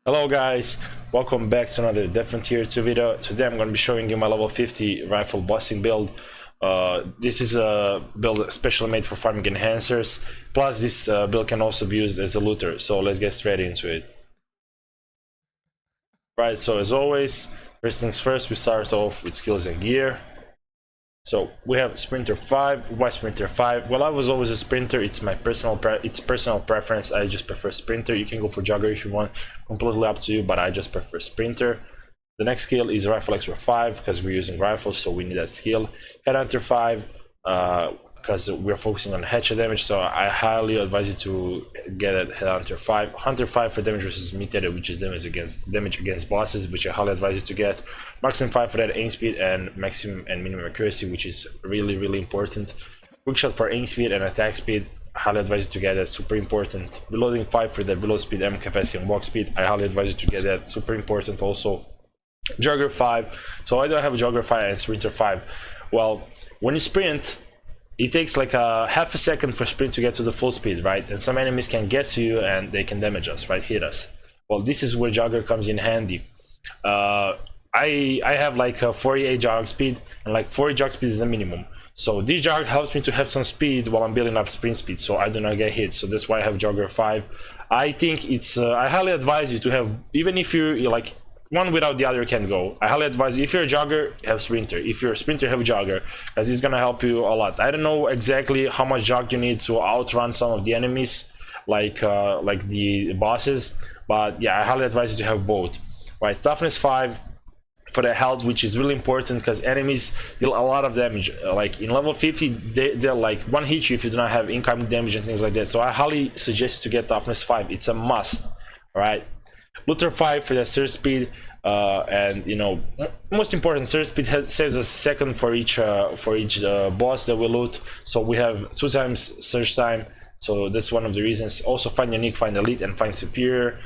Hello guys, welcome back to another Different Tier 2 video. Today I'm going to be showing you my level 50 rifle bossing build. This is a build especially made for farming enhancers. Plus this build can also be used as a looter, so let's get straight into it. Right, so as always, first things first, we start off with skills and gear. So we have Sprinter 5. Why Sprinter 5? Well, I was always a Sprinter. It's my personal preference. I just prefer Sprinter. You can go for Jugger if you want, completely up to you, but I just prefer Sprinter. The next skill is Rifle Expert 5 because we're using rifles, so we need that skill. Headhunter 5 because we're focusing on headshot damage, so I highly advise you to get a Headhunter 5. Hunter 5 for damage versus mutated, which is damage against bosses, which I highly advise you to get. Marksman 5 for that aim speed and maximum and minimum accuracy, which is really important. Quick shot for aim speed and attack speed, I highly advise you to get that, super important. Reloading 5 for the reload speed, ammo capacity and walk speed, I highly advise you to get that, super important also. Jogger 5. So why do I have a Jogger 5 and Sprinter 5? Well, when you sprint, it takes like a half a second for sprint to get to the full speed, right? And some enemies can get to you and they can damage us, right? Hit us. Well, this is where Jogger comes in handy. I have like a 48 jog speed, and like 40 jog speed is the minimum. So this jog helps me to have some speed while I'm building up sprint speed, so I do not get hit. So that's why I have Jogger 5. I think it's I highly advise you to have, even if you're like one without the other can go. I highly advise you, if you're a jogger, have sprinter. If you're a sprinter, have a jogger, because it's gonna help you a lot. I don't know exactly how much jog you need to outrun some of the enemies, like the bosses, but yeah, I highly advise you to have both. Right, toughness 5 for the health, which is really important because enemies deal a lot of damage. Like in level 50, they'll like one hit you if you do not have incoming damage and things like that. So I highly suggest you to get toughness 5. It's a must. Right. Looter 5 for the surge speed, and you know, most important, surge speed saves us a second for each boss that we loot. So we have 2 times surge time, so that's one of the reasons. Also find unique, find elite, and find superior.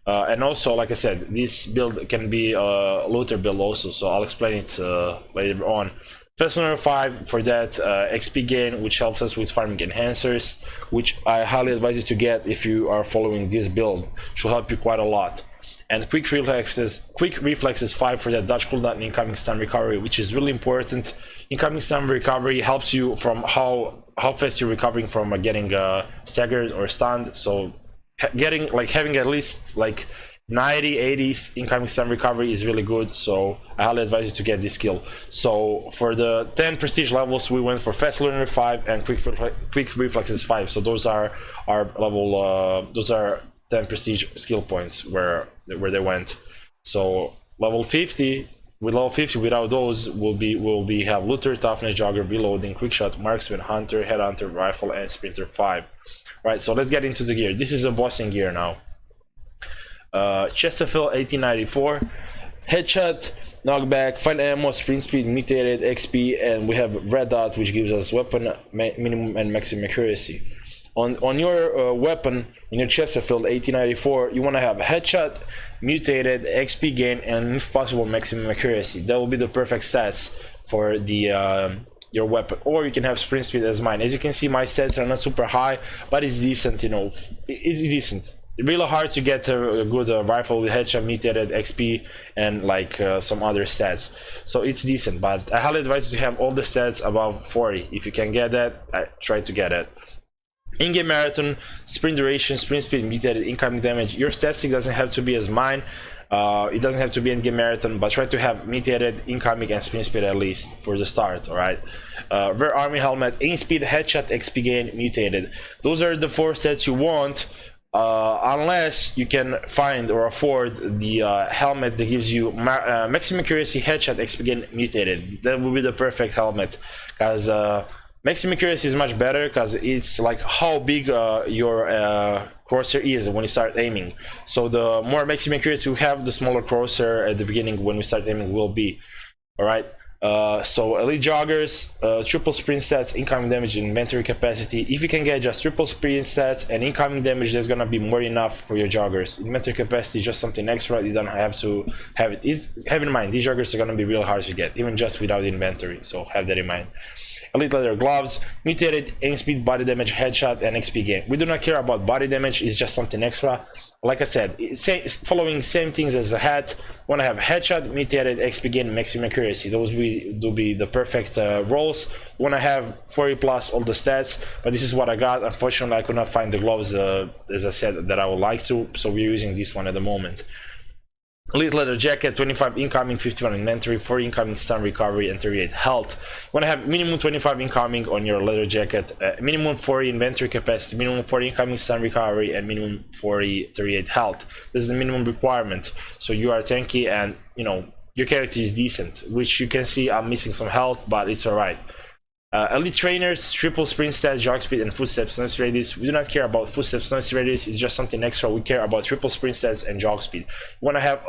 And also, like I said, this build can be a looter build also, so I'll explain it later on. Festival 5 for that XP gain, which helps us with farming enhancers, which I highly advise you to get if you are following this build. Should help you quite a lot. And quick reflexes 5 for that dodge cooldown and incoming stun recovery, which is really important. Incoming stun recovery helps you from how fast you're recovering from getting staggered or stunned. So having at least like 90-80 incoming stun recovery is really good, so I highly advise you to get this skill. So for the 10 prestige levels, we went for fast learner 5 and quick reflexes 5. So those are our level those are 10 prestige skill points where they went. So level 50, with level 50 without those will be have looter, toughness, jogger, reloading, quick shot, marksman, hunter, headhunter, rifle, and sprinter 5. Right, so let's get into the gear. This is the bossing gear now. Chesterfield 1894, headshot, knockback, find ammo, sprint speed, mutated XP, and we have red dot, which gives us weapon minimum and maximum accuracy. On your weapon, in your Chesterfield 1894, you want to have headshot, mutated, XP gain, and if possible maximum accuracy. That will be the perfect stats for the your weapon. Or you can have sprint speed as mine. As you can see, my stats are not super high, but it's decent. You know, it's decent. Really hard to get a good rifle with headshot, mutated, XP, and like some other stats. So it's decent, but I highly advise you to have all the stats above 40. If you can get that, try to get it. In-game marathon, sprint duration, sprint speed, mutated, incoming damage. Your statistic doesn't have to be as mine. It doesn't have to be in-game marathon, but try to have mutated, incoming, and sprint speed at least for the start. All right. Rare army helmet, aim speed, headshot, XP gain, mutated. Those are the 4 stats you want. Unless you can find or afford the helmet that gives you maximum accuracy, headshot, XP gain, mutated. That would be the perfect helmet, because maximum accuracy is much better because it's like how big your crosshair is when you start aiming. So the more maximum accuracy we have, the smaller crosshair at the beginning when we start aiming will be. All right. So elite joggers, triple sprint stats, incoming damage, inventory capacity. If you can get just triple sprint stats and incoming damage, there's gonna be more than enough for your joggers. Inventory capacity is just something extra. You don't have to have it. Have in mind, these joggers are gonna be real hard to get, even just without inventory. So have that in mind. elite leather gloves, mutated aim speed, body damage, headshot, and XP gain. We do not care about body damage, it's just something extra. Like I said, following same things as a hat. Want to have headshot, mutated, XP gain, maximum accuracy. Those do be the perfect roles. Want to have 40 plus all the stats, but this is what I got. Unfortunately, I could not find the gloves, as I said, that I would like to, so we're using this one at the moment. Elite leather jacket, 25 incoming, 51 inventory, 4 incoming stun recovery, and 38 health. You want to have minimum 25 incoming on your leather jacket, minimum 40 inventory capacity, minimum 40 incoming stun recovery, and minimum 38 health. This is the minimum requirement. So you are tanky and, you know, your character is decent, which you can see I'm missing some health, but it's alright. Elite trainers, triple sprint stats, jog speed, and footsteps noise radius. We do not care about footsteps noise radius, it's just something extra. We care about triple sprint stats and jog speed. You want to have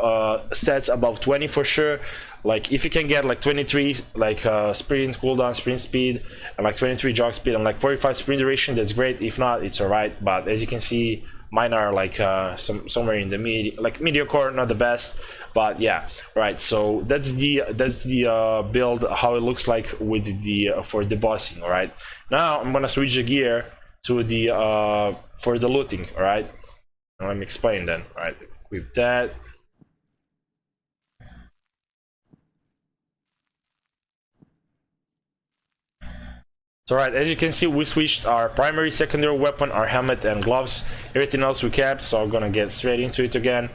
stats above 20 for sure. Like if you can get like 23 like sprint cooldown, sprint speed, and like 23 jog speed and like 45 sprint duration, that's great. If not, it's alright. But as you can see, mine are like somewhere in the mediocre, not the best, but yeah, right. So that's the build, how it looks like with the for the bossing. All right, now I'm gonna switch the gear to the for the looting. All right, now let me explain then. All right, with that. So right, as you can see, we switched our primary, secondary weapon, our helmet and gloves. Everything else we kept, so I'm gonna get straight into it again.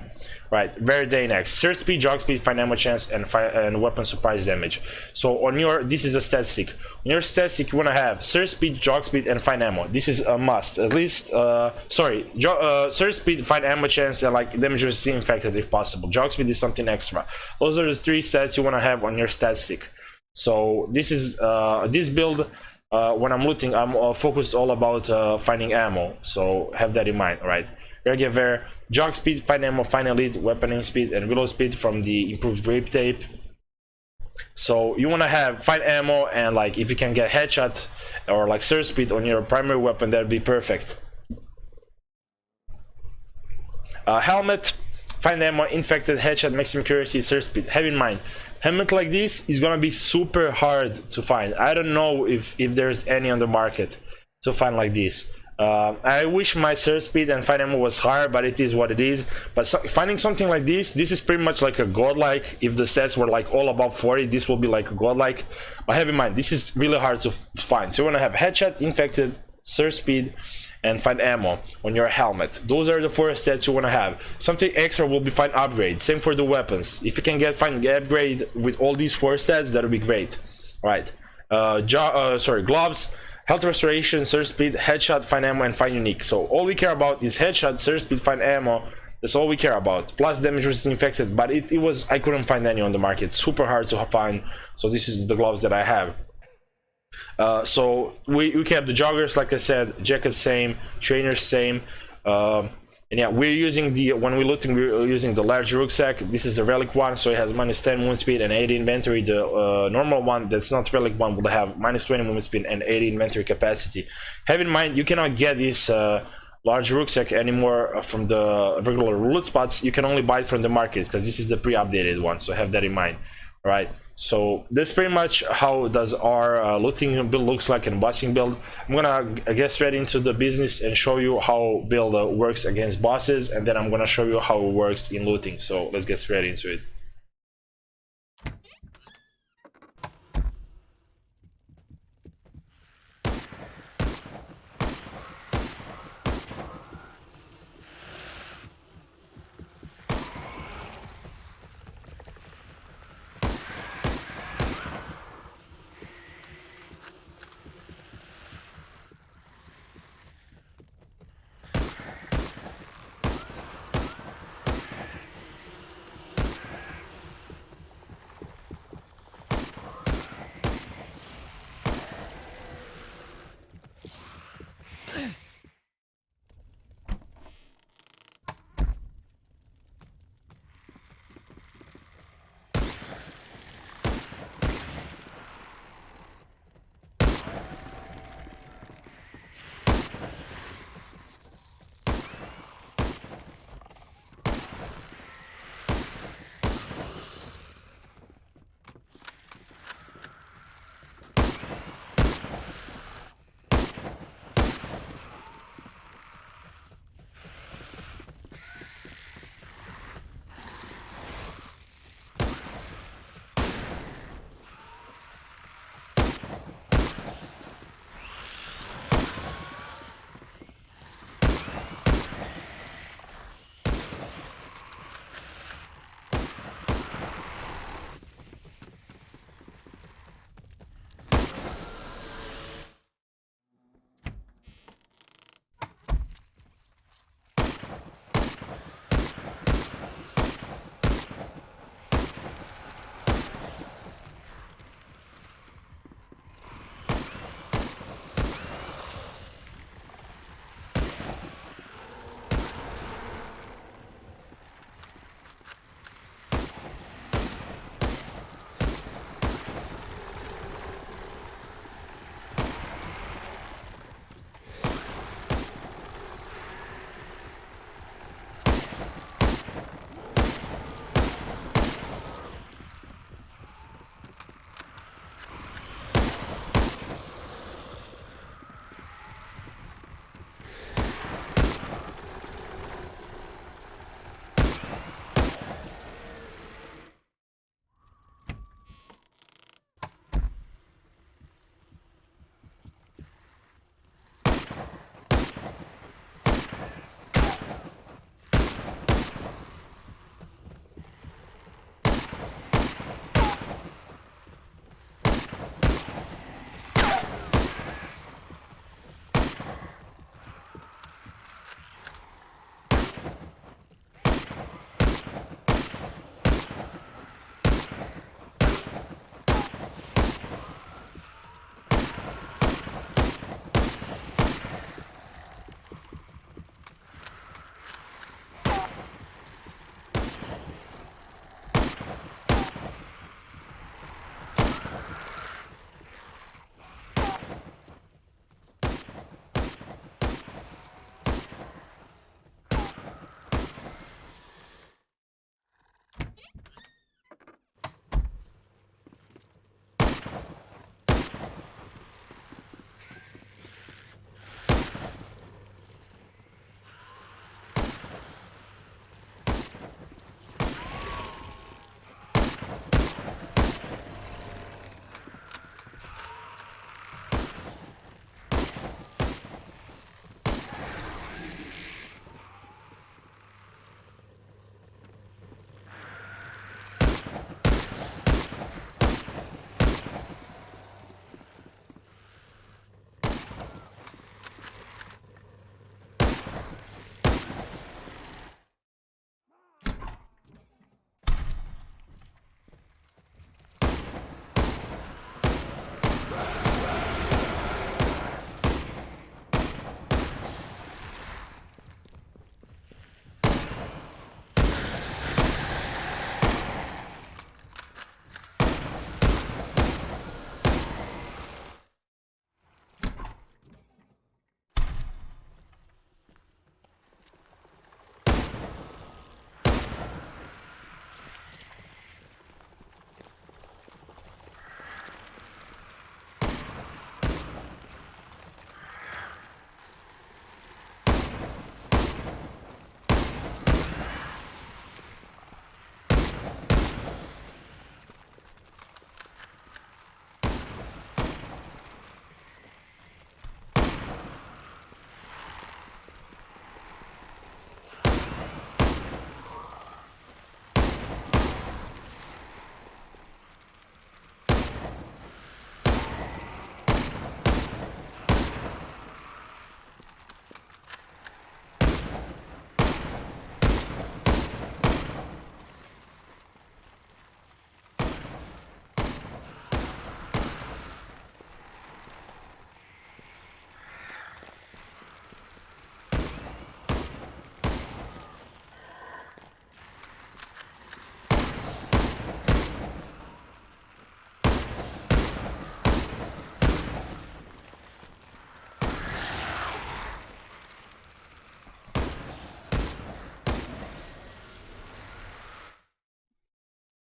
Right, very day next. Surge speed, jog speed, find ammo chance, and weapon surprise damage. So on your, this is a stat stick. On your stat stick, you wanna have surge speed, jog speed, and find ammo. This is a must. At least, surge speed, find ammo chance, and like damage resisting infected if possible. Jog speed is something extra. Those are the 3 stats you wanna have on your stat stick. So this is this build. When I'm looting, I'm focused all about finding ammo, so have that in mind. All right, Gear, jog speed, find ammo, find elite, weaponing speed, and reload speed from the improved grip tape. So you want to have find ammo, and like if you can get headshot or like surge speed on your primary weapon, that'd be perfect. Helmet, find ammo, infected, headshot, maximum accuracy, surge speed. Have in mind, helmet like this is gonna be super hard to find. I don't know if there's any on the market to find like this. I wish my surge speed and find ammo was higher, but it is what it is. But finding something like this is pretty much like a godlike. If the stats were like all above 40, this will be like a godlike. But have in mind, this is really hard to find. So you wanna have headshot, infected, surge speed, and find ammo on your helmet. Those are the 4 stats you want to have. Something extra will be find upgrade. Same for the weapons. If you can find upgrade with all these 4 stats, that would be great. All right. Gloves, health restoration, surge speed, headshot, find ammo, and find unique. So all we care about is headshot, surge speed, find ammo. That's all we care about. Plus damage resistant infected, but it was, I couldn't find any on the market. Super hard to find. So this is the gloves that I have. So we kept the joggers, like I said, jackets same, trainers same, and yeah, we're using when we're looting, we're using the large rucksack. This is the relic one, so it has -10 movement speed and 80 inventory. The normal one that's not relic one will have -20 movement speed and 80 inventory capacity. Have in mind, you cannot get this large rucksack anymore from the regular loot spots. You can only buy it from the market because this is the pre-updated one, so have that in mind. All right, so that's pretty much how does our looting build looks like and bossing build. I'm gonna get straight into the business and show you how build works against bosses, and then I'm gonna show you how it works in looting. So let's get straight into it.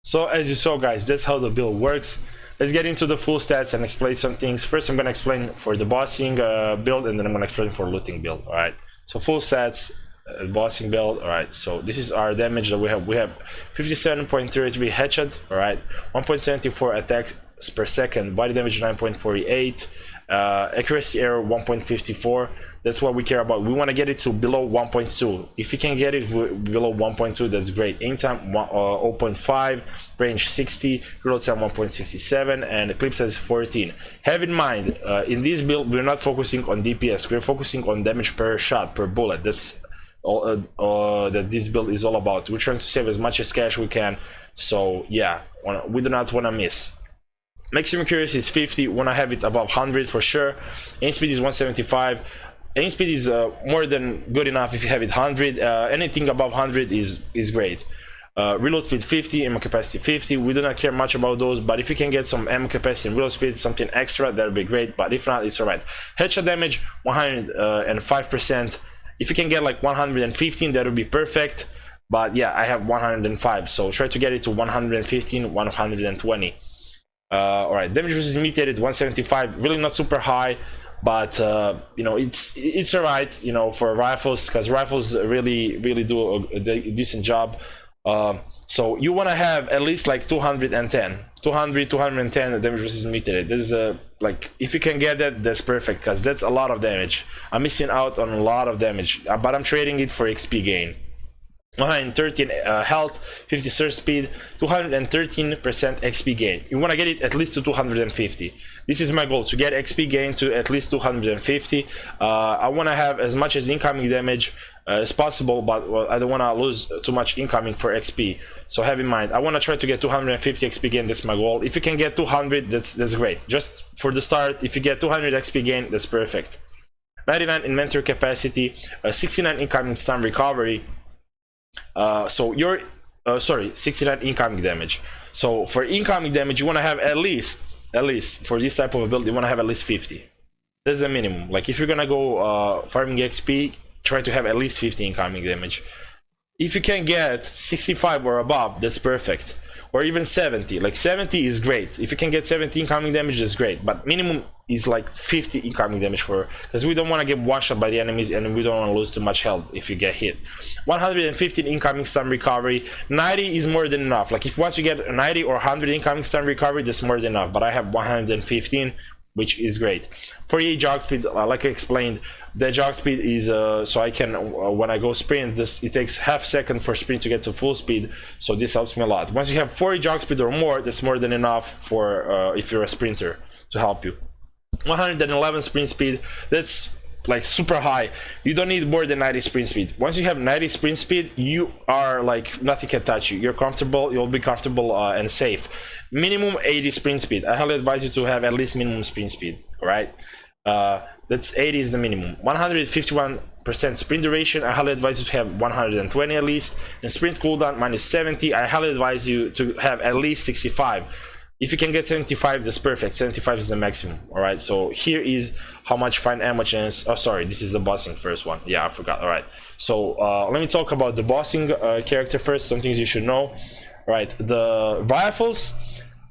So as you saw, guys, that's how the build works. Let's get into the full stats and explain some things. First, I'm going to explain for the bossing build, and then I'm going to explain for looting build. All right, so full stats, bossing build. All right, so this is our damage that we have 57.33 headshot. All right, 1.74 attacks per second, body damage 9.48, accuracy error 1.54. That's what we care about. We want to get it to below 1.2. If you can get it below 1.2, that's great. Aim time 0.5, range 60, reload time 1.67, and eclipse has 14. Have in mind, in this build, we're not focusing on DPS. We're focusing on damage per shot, per bullet. That's all that this build is all about. We're trying to save as much as cash we can. So yeah, we do not want to miss. Maximum accuracy is 50. Want to have it above 100 for sure. Aim speed is 175. Aim speed is more than good enough if you have it 100. Anything above 100 is great. Reload speed 50, ammo capacity 50. We do not care much about those, but if you can get some ammo capacity and reload speed, something extra, that would be great. But if not, it's alright. Headshot damage 105%. If you can get like 115, that would be perfect. But yeah, I have 105, so try to get it to 115, 120. Alright, damage versus mutated 175, really not super high. But you know, it's alright, you know, for rifles, because rifles really do a decent job. So you want to have at least like 210 damage versus mutated. This is like, if you can get that, that's perfect, because that's a lot of damage. I'm missing out on a lot of damage, but I'm trading it for XP gain. 113 health, 50 surge speed, 213% XP gain. You want to get it at least to 250. This is my goal, to get XP gain to at least 250. I want to have as much as incoming damage as possible, but well, I don't want to lose too much incoming for XP. So have in mind, I want to try to get 250 XP gain. That's my goal. If you can get 200, that's great. Just for the start, if you get 200 XP gain, that's perfect. 99 inventory capacity, 69 incoming stun recovery. So you're 69 incoming damage. So for incoming damage, you want to have at least for this type of a build, you want to have at least 50. That's the minimum. Like if you're gonna go farming XP, try to have at least 50 incoming damage. If you can get 65 or above, that's perfect. Or even 70. Like 70 is great. If you can get 70 incoming damage, that's great. But minimum is like 50 incoming damage, for because we don't want to get one shot by the enemies, and we don't want to lose too much health if you get hit. 115 incoming stun recovery. 90 is more than enough. Like if once you get 90 or 100 incoming stun recovery, that's more than enough. But I have 115, which is great. 48 jog speed, like I explained, the jog speed is so I can when I go sprint, it takes half second for sprint to get to full speed, so this helps me a lot. Once you have 40 jog speed or more, that's more than enough for if you're a sprinter, to help you. 111 sprint speed, that's like super high. You don't need more than 90 sprint speed. Once you have 90 sprint speed, you are like, nothing can touch you. You're comfortable, you'll be comfortable and safe. Minimum 80 sprint speed. I highly advise you to have at least minimum sprint speed. All right, that's 80 is the minimum. 151% sprint duration. I highly advise you to have 120 at least. And sprint cooldown -70. I highly advise you to have at least 65. If you can get 75, that's perfect. 75 is the maximum. All right, so here is how much find ammo chance. Oh, sorry, this is the bossing first one. Yeah, I forgot. All right, so let me talk about the bossing character first. Some things you should know. All right, the rifles.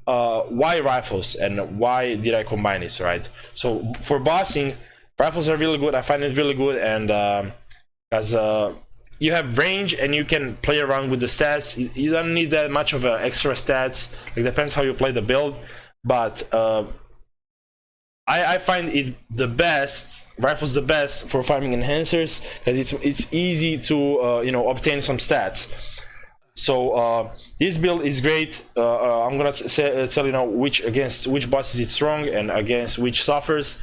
Why rifles, and why did I combine this? Right, so for bossing, rifles are really good. I find it really good, and as you have range and you can play around with the stats. You don't need that much of extra stats. It depends how you play the build, but I find it the best. Rifles the best for farming enhancers, because it's easy to you know, obtain some stats. So this build is great. I'm gonna tell you now against which bosses it's strong and against which suffers.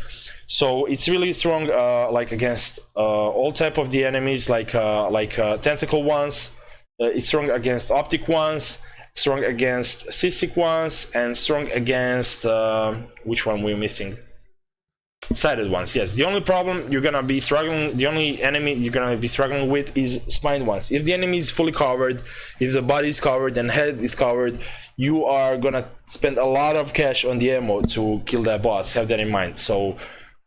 So it's really strong, like against all type of the enemies, like tentacle ones. It's strong against optic ones, strong against cystic ones, and strong against which one we're missing? Sided ones. Yes, the only problem you're gonna be struggling, the only enemy you're gonna be struggling with is spined ones. If the enemy is fully covered, if the body is covered and head is covered, you are gonna spend a lot of cash on the ammo to kill that boss. Have that in mind. So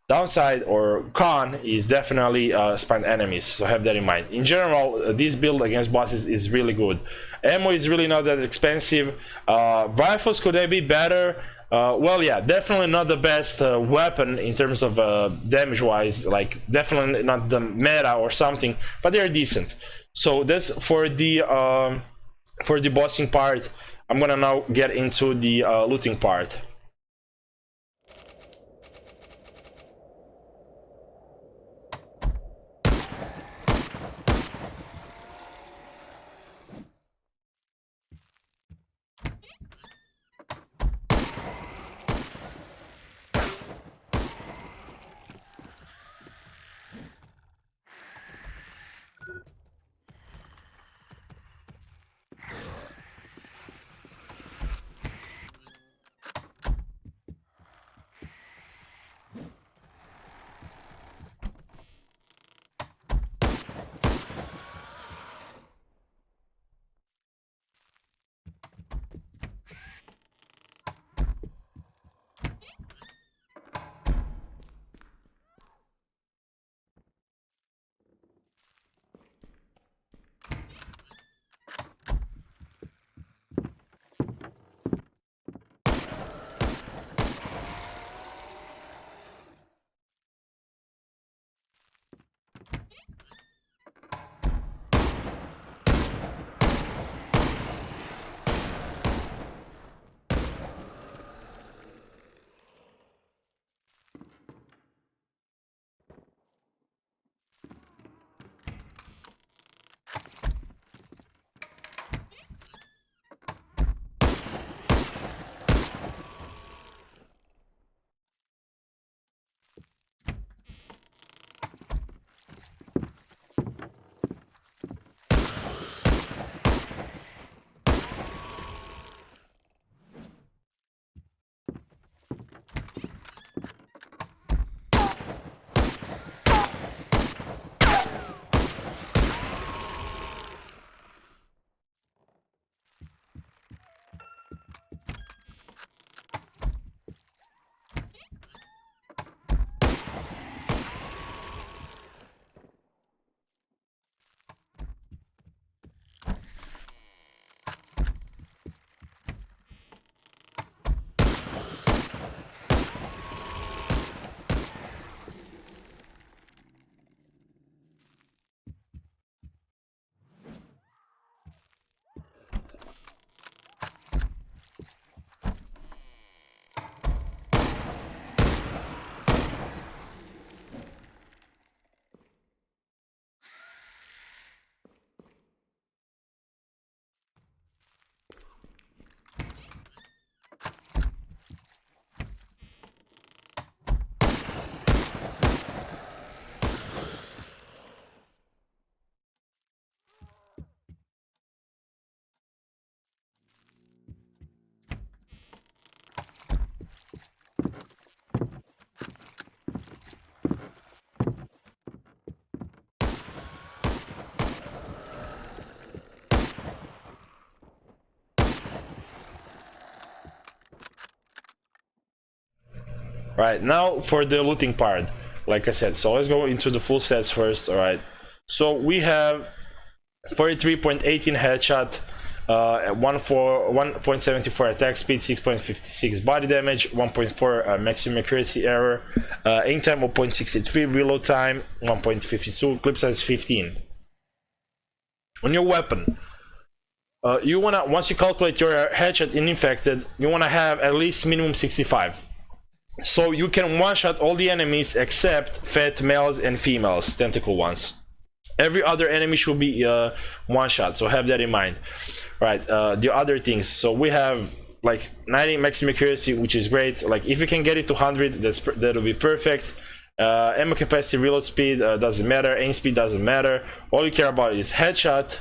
Downside or con is definitely spawned enemies, so have that in mind. In general, this build against bosses is really good. Ammo is really not that expensive. Rifles, could they be better? Well, yeah, definitely not the best weapon in terms of damage wise, like definitely not the meta or something, but they're decent. So that's for the bossing part. I'm gonna now get into the looting part. Right, now for the looting part, like I said, so let's go into the full stats first. All right, so we have 43.18 headshot, 1.74 attack speed, 6.56 body damage, 1.4 maximum accuracy error, aim time of 0.63, reload time 1.52, clip size 15. On your weapon, you wanna, once you calculate your headshot in infected, you wanna have at least minimum 65. So you can one-shot all the enemies except fat males and females, tentacle ones. Every other enemy should be one-shot, so have that in mind. Right, the other things, so we have like 90 maximum accuracy, which is great. Like if you can get it to 100, that'll be perfect. Ammo capacity, reload speed doesn't matter, aim speed doesn't matter. All you care about is headshot.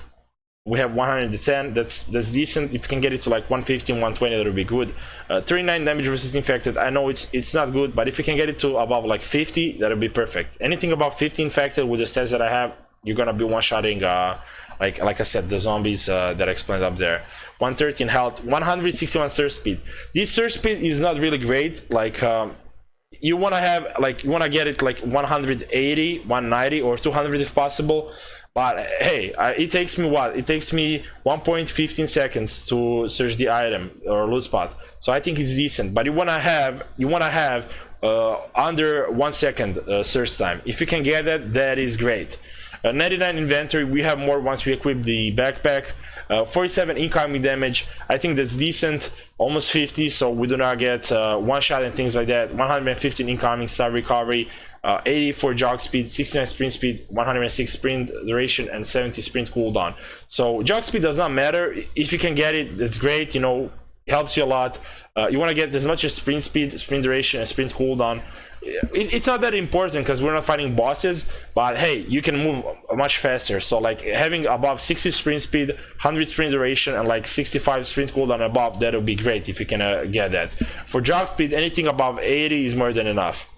We have 110, that's decent. If you can get it to like 115, 120, that'll be good. 39 damage versus infected, I know it's not good, but if you can get it to above like 50, that'll be perfect. Anything above 50 infected with the stats that I have, you're gonna be one-shotting, like I said, the zombies that I explained up there. 113 health, 161 surge speed. This surge speed is not really great, like you want to have like, you want to get it like 180, 190 or 200 if possible. But hey, it takes me what? It takes me 1.15 seconds to search the item or loot spot. So I think it's decent. But you wanna have under 1 second search time. If you can get that, that is great. 99 inventory. We have more once we equip the backpack. 47 incoming damage. I think that's decent. Almost 50, so we do not get one shot and things like that. 115 incoming star recovery. 80 for jog speed, 69 sprint speed, 106 sprint duration, and 70 sprint cooldown. So jog speed does not matter. If you can get it, that's great. You know, helps you a lot. You want to get as much as sprint speed, sprint duration, and sprint cooldown. It's not that important because we're not fighting bosses, but hey, you can move much faster. So like having above 60 sprint speed, 100 sprint duration, and like 65 sprint cooldown above, that would be great if you can get that. For jog speed, anything above 80 is more than enough.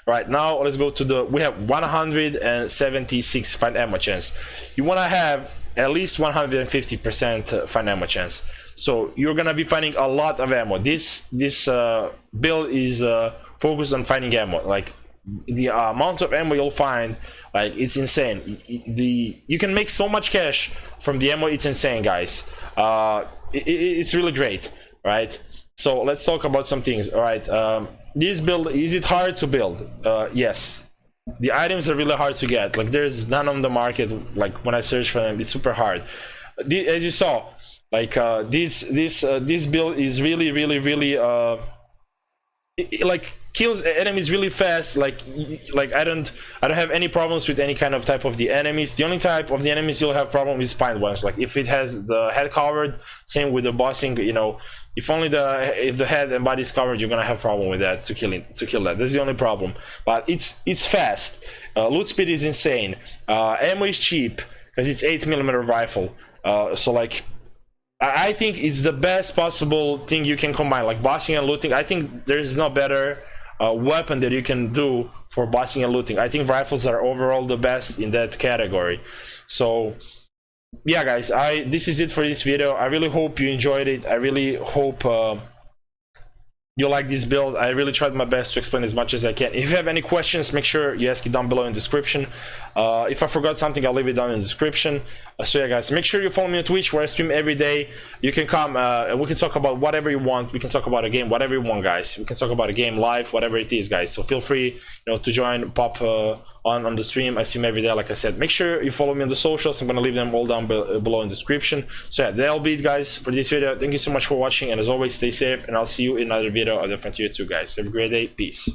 Right, now let's go to the, we have 176 find ammo chance. You want to have at least 150% find ammo chance. So you're gonna be finding a lot of ammo. This build is focused on finding ammo. Like the amount of ammo you'll find, like it's insane. You can make so much cash from the ammo. It's insane, guys. It's really great, right? So let's talk about some things. All right. This build, is it hard to build? Yes. The items are really hard to get. Like there's none on the market. Like when I search for them, it's super hard. As you saw, like this build is really it, like kills enemies really fast. Like I don't have any problems with any kind of type of the enemies. The only type of the enemies you'll have problem is spined ones. Like if it has the head covered, same with the bossing, you know, if the head and body is covered, you're gonna have problem with that to kill that. That's the only problem. But it's fast. Loot speed is insane. Ammo is cheap because it's 8mm rifle. So like I think it's the best possible thing you can combine, like bossing and looting. I think there's no better weapon that you can do for bossing and looting. I think rifles are overall the best in that category. So yeah, guys, this is it for this video. I really hope you enjoyed it. I really hope you like this build. I really tried my best to explain as much as I can. If you have any questions, make sure you ask it down below in the description. If I forgot something, I'll leave it down in the description. So yeah, guys, make sure you follow me on Twitch where I stream every day. You can come and we can talk about whatever you want. We can talk about a game, whatever you want, guys. We can talk about a game live, whatever it is, guys. So feel free, you know, to join, pop on the stream. I stream every day, like I said. Make sure you follow me on the socials. I'm gonna leave them all down below in the description. So yeah, that'll be it, guys, for this video. Thank you so much for watching, and as always, stay safe, and I'll see you in another video of the Frontier 2, guys. Have a great day. Peace.